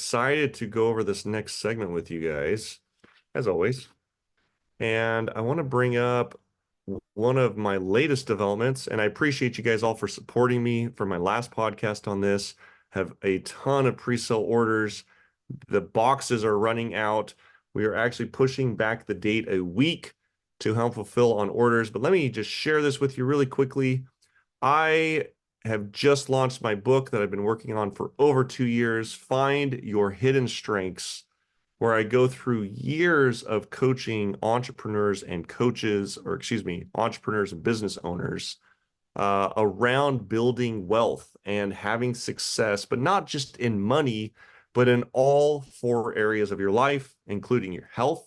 excited to go over this next segment with you guys, as always. And I want to bring up one of my latest developments, and I appreciate you guys all for supporting me for my last podcast on this. Have a ton of pre-sale orders. The boxes are running out. We are actually pushing back the date a week to help fulfill on orders. But let me just share this with you really quickly. I have just launched my book that I've been working on for over 2 years, Find Your Hidden Strengths, where I go through years of coaching entrepreneurs and coaches, or excuse me, entrepreneurs and business owners around building wealth and having success, but not just in money, but in all 4 areas of your life, including your health,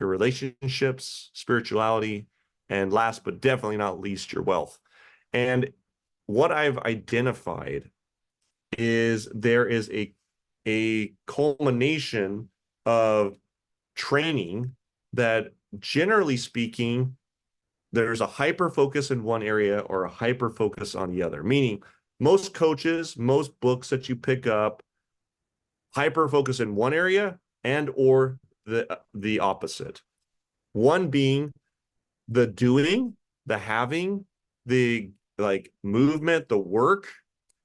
your relationships, spirituality, and last but definitely not least, your wealth. And what I've identified is there is a culmination of training that, generally speaking, there's a hyper focus in one area or a hyper focus on the other. Meaning, most coaches, most books that you pick up, hyper focus in one area and or the opposite. One being the doing, the having, the movement, the work,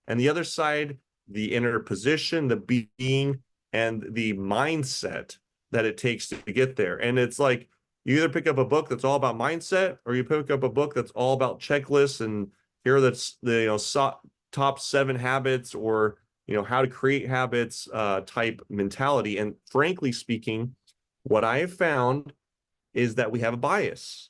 and the other side, the inner position, the being, and the mindset that it takes to get there. And it's like you either pick up a book that's all about mindset, or you pick up a book that's all about checklists and here that's the top 7 habits, or how to create habits type mentality. And frankly speaking, what I have found is that we have a bias.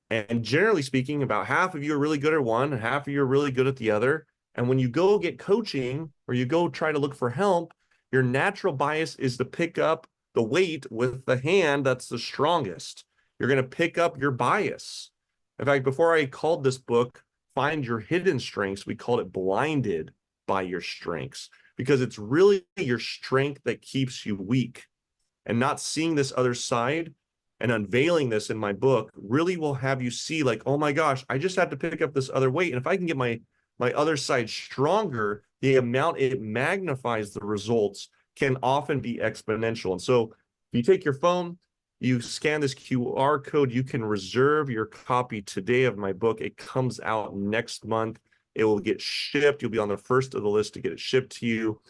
And generally speaking, about half of you are really good at one, and half of you are really good at the other. And when you go get coaching or you go try to look for help, your natural bias is to pick up the weight with the hand that's the strongest. You're going to pick up your bias. In fact, before I called this book Find Your Hidden Strengths, we called it Blinded by Your Strengths, because it's really your strength that keeps you weak. And not seeing this other side and unveiling this in my book really will have you see, like, oh my gosh, I just have to pick up this other weight. And if I can get my other side stronger, the amount it magnifies the results can often be exponential. And so if you take your phone, you scan this QR code, you can reserve your copy today of my book. It comes out next month. It will get shipped. You'll be on the first of the list to get it shipped to you.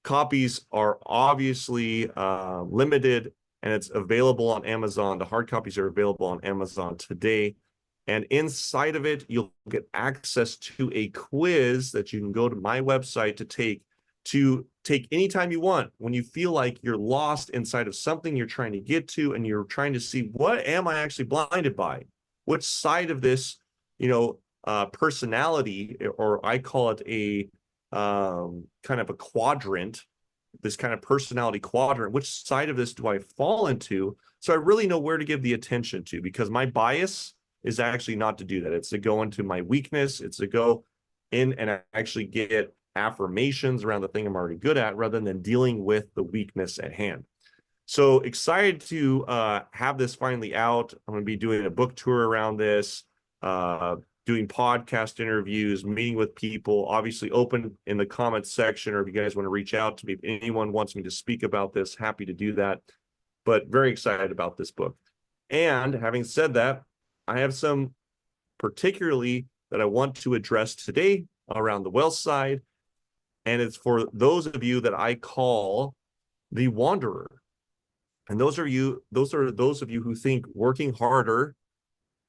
Copies are obviously limited, and it's available on Amazon. The hard copies are available on Amazon today. And inside of it, you'll get access to a quiz that you can go to my website to take anytime you want when you feel like you're lost inside of something you're trying to get to, and you're trying to see, what am I actually blinded by? Which side of this, personality, or I call it a kind of a quadrant, this kind of personality quadrant, which side of this do I fall into? So I really know where to give the attention to, because my bias is actually not to do that. It's to go into my weakness. It's to go in and actually get affirmations around the thing I'm already good at, rather than dealing with the weakness at hand. So excited to have this finally out. I'm going to be doing a book tour around this, doing podcast interviews, meeting with people, obviously open in the comments section, or if you guys want to reach out to me, if anyone wants me to speak about this, happy to do that. But very excited about this book. And having said that, I have some particularly that I want to address today around the wealth side. And it's for those of you that I call the wanderer. And those are those of you who think working harder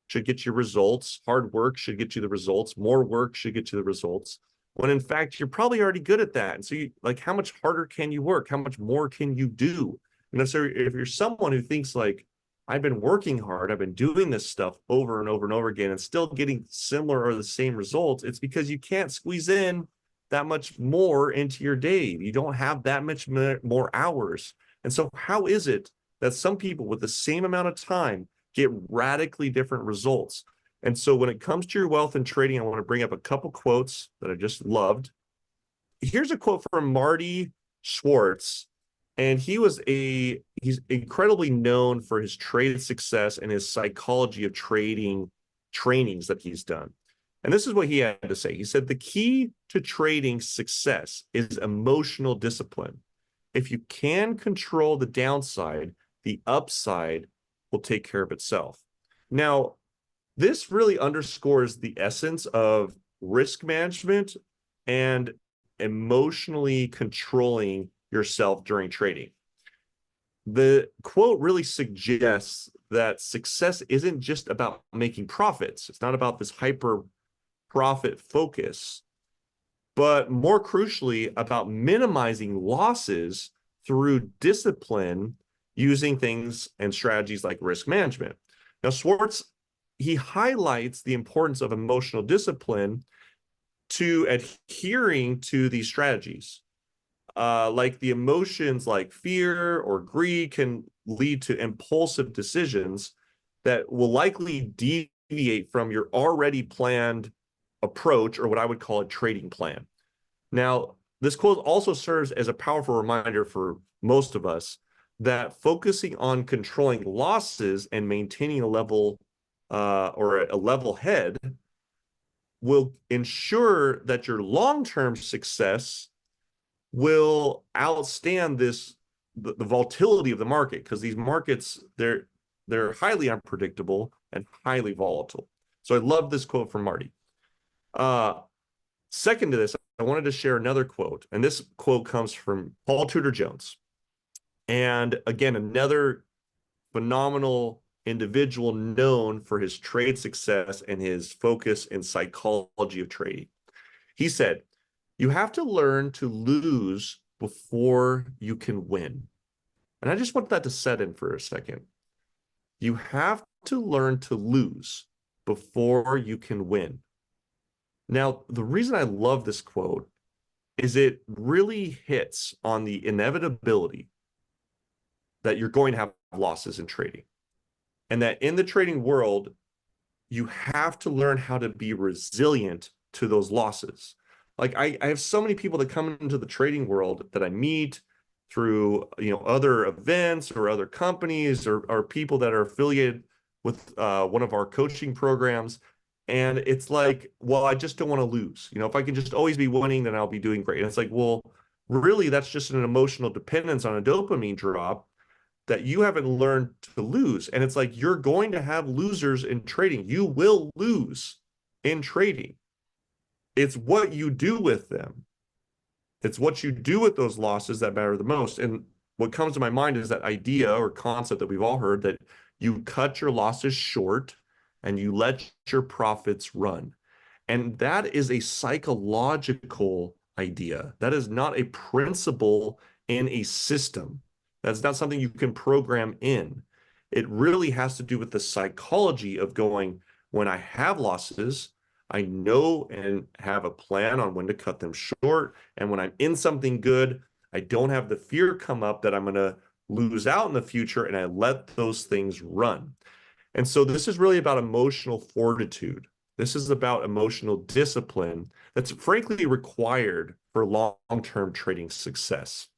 should get you results, hard work should get you the results, more work should get you the results, when in fact you're probably already good at that. And so how much harder can you work? How much more can you do? So if you're someone who thinks like, I've been working hard, I've been doing this stuff over and over and over again and still getting similar or the same results, it's because you can't squeeze in that much more into your day. You don't have that much more hours. And so how is it that some people with the same amount of time get radically different results? And so when it comes to your wealth and trading, I want to bring up a couple quotes that I just loved. Here's a quote from Marty Schwartz. And he's incredibly known for his trade success and his psychology of trading trainings that he's done. And this is what he had to say. He said, the key to trading success is emotional discipline. if you can control the downside, the upside will take care of itself. Now, this really underscores the essence of risk management and emotionally controlling yourself during trading. The quote really suggests that success isn't just about making profits. It's not about this hyper profit focus, but more crucially, about minimizing losses through discipline using things and strategies like risk management. Now, Schwartz, he highlights the importance of emotional discipline to adhering to these strategies. Like the emotions like fear or greed can lead to impulsive decisions that will likely deviate from your already planned approach, or what I would call a trading plan. Now, this quote also serves as a powerful reminder for most of us that focusing on controlling losses and maintaining a level or a level head will ensure that your long-term success will outstand the volatility of the market, because these markets, they're highly unpredictable and highly volatile. So I love this quote from Marty. Second to this, I wanted to share another quote, and this quote comes from Paul Tudor Jones. And again, another phenomenal individual known for his trade success and his focus and psychology of trading. He said, "You have to learn to lose before you can win." And I just want that to set in for a second. You have to learn to lose before you can win. Now, the reason I love this quote is it really hits on the inevitability that you're going to have losses in trading. And that in the trading world, you have to learn how to be resilient to those losses. Like I have so many people that come into the trading world that I meet through other events or other companies or people that are affiliated with one of our coaching programs. And it's like, well, I just don't want to lose. If I can just always be winning, then I'll be doing great. And it's like, well, really, that's just an emotional dependence on a dopamine drop that you haven't learned to lose. And it's like, you're going to have losers in trading. You will lose in trading. It's what you do with them. It's what you do with those losses that matter the most. And what comes to my mind is that idea or concept that we've all heard, that you cut your losses short and you let your profits run. And that is a psychological idea. That is not a principle in a system. That's not something you can program in. It really has to do with the psychology of going, when I have losses, I know and have a plan on when to cut them short. And when I'm in something good, I don't have the fear come up that I'm going to lose out in the future, and I let those things run. And so this is really about emotional fortitude. This is about emotional discipline that's frankly required for long-term trading success.